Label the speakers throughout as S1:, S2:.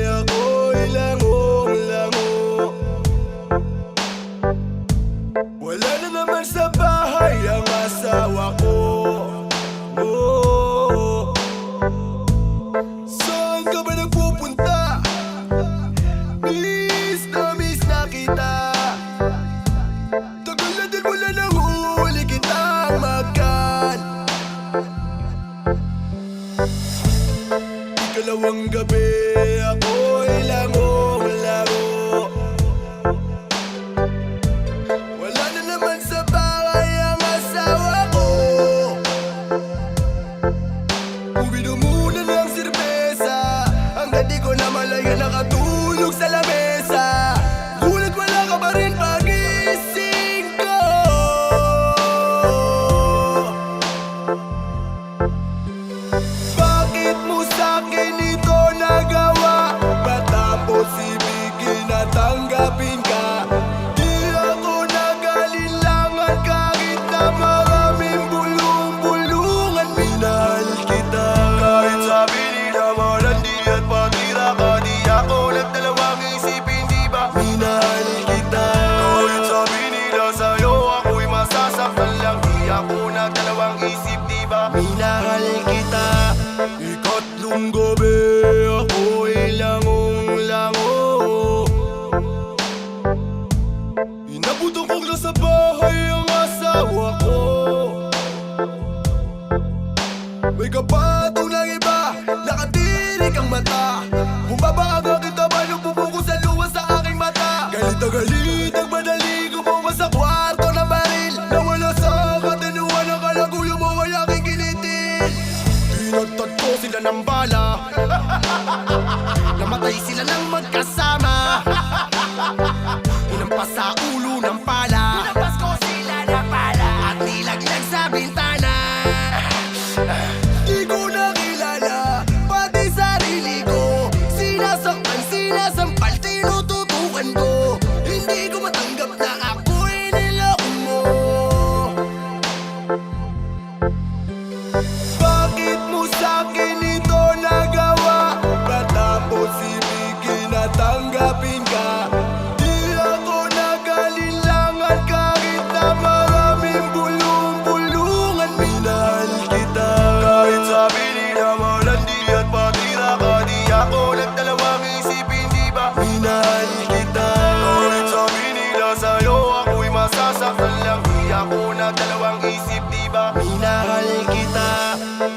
S1: ako'y langong-lango. Wala na naman sa bahay ang asawa ko. Oh, saan ka ba nagpupunta? Miss na kita. Tagal na din wala nang huli kitang makan. Ikalawang gabi, ako'y langong-lango. Wala na naman sa bahay ang asawa ko. Uminom muna ng serbesa hanggang di ko na malaya nakatulog sa lamesa. Gulat wala ka pa rin pagising ko. Bakit mo sa'kin ito nagawa? Matapos ibigin at tanggapin ka. Di ako nag-alinlangan kahit na maraming bulong-bulungan. Minahal kita kahit sabi nila malandi at patira ka. Di ako nagdalawang isipin, di ba? Minahal kita kahit sabi nila sa'yo ako'y masasaktan lang. Di ako nagdalawang isip, di ba? Minahal kita. Ikatlong gabi, ako'y langong-lango. Inabutan ko na sa bahay ang asawa ko. May kapatong ng iba, nakatirik ang mata. Bumaba ang aking taba nung bumuko sa luwa sa aking mata. Galit na galit ang madali gumawa sa kwarto ng baril. Nawala sa katinuan ang kalagulo mo ay aking kinitil. Tinagtad ko sila ng bala. Namatay sila ng magkasama. Inampas sa ulo ng pala. Inampas ko sila ng pala at nilaglag sa bintana. Di ko nakilala pati sarili ko. Sinasaktan, sinasampal, tinututukan ko. Hindi ko matanggap na ako'y niloko mo. Bakit mo sa'kin ito nagawa? Matapos ibigin at tanggapin ka. Di ako nag-alinlangan kahit na maraming bulong-bulungan. Minahal kita kahit sabi nila malandi at patira ka. Di ako nagdalawang isipin, di ba? Minahal kita kahit sabi nila sa'yo ako'y masasaktan lang. Di ako nagdalawang isip, di ba? Minahal kita.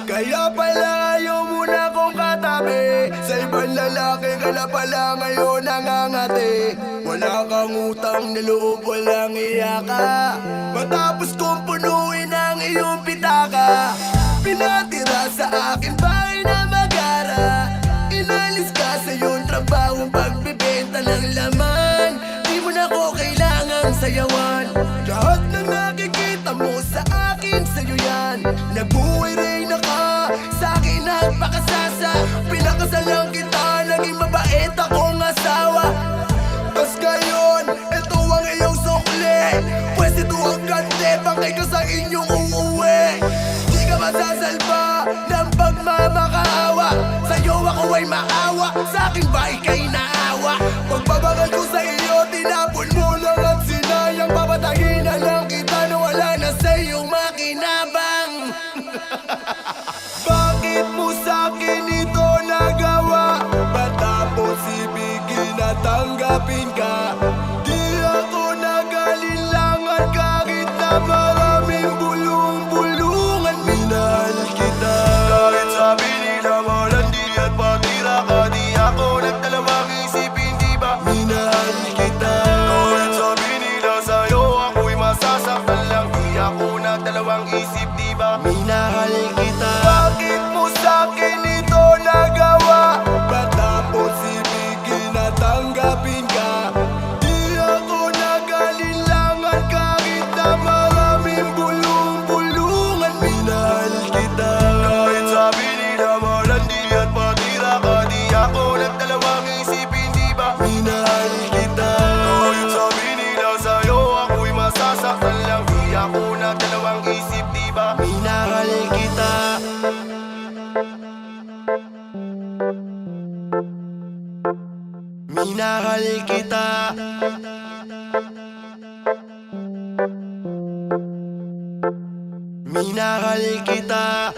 S1: Kaya pala ayaw mo na kong katabi. Sa ibang lalaki ka na pala ngayon nangangati. Wala kang utang na loob, walang iyaka. Matapos kong punuin ang iyong pitaka. Pinatira sa akin bahay na magara. Inalis ka sa iyong trabahong pagbibenta ng laman. Di mo na ko kailangang sayawan. Lahat na nakikita mo sa akin, sa'yo yan. Nabuhay rin na ka, sa'kin nagpakasasa. Pinakasalan kita, naging mabait akong asawa. Tas ngayon, ito ang iyong sukli. Pwes ito ang gante, bangkay ka sa inyong uuwi. Di ka masasalba ng pagmamakaawa. Sa'yo ako ay maawa, sa'kin ba ika'y naawa? Pagbabagal ko sa iyo, tinapon mo lang at sinayang. Papatayin na lang kita na wala na sa iyong makinabang. Bakit mo sa'kin ito nagawa? Matapos ibigin at tanggapin ka. Di ako nag-alinlangan kahit na maraming bulong-bulungan. Minahal kita kahit sabi nila malandi at patira ka. Di ako nagdalawang isipin, di ba? Minahal kita kahit sabi nila sa'yo ako'y masasaktan lang. Di ako nagdalawang isip, di ba? Minahal kita. Bakit mo sa'kin ito nagawa? Matapos ibigin at tanggapin ka. Di ako nag-alinlangan kahit na maraming bulong-bulungan. Minahal kita kahit sabi nila malandi at patira ka. Di ako nagdalawang isipin, di ba? Minahal kita kahit sabi nila sa'yo ako'y masasaktan lang. Di ako nagdalawang isip, di ba? Minahal kita. Minahal kita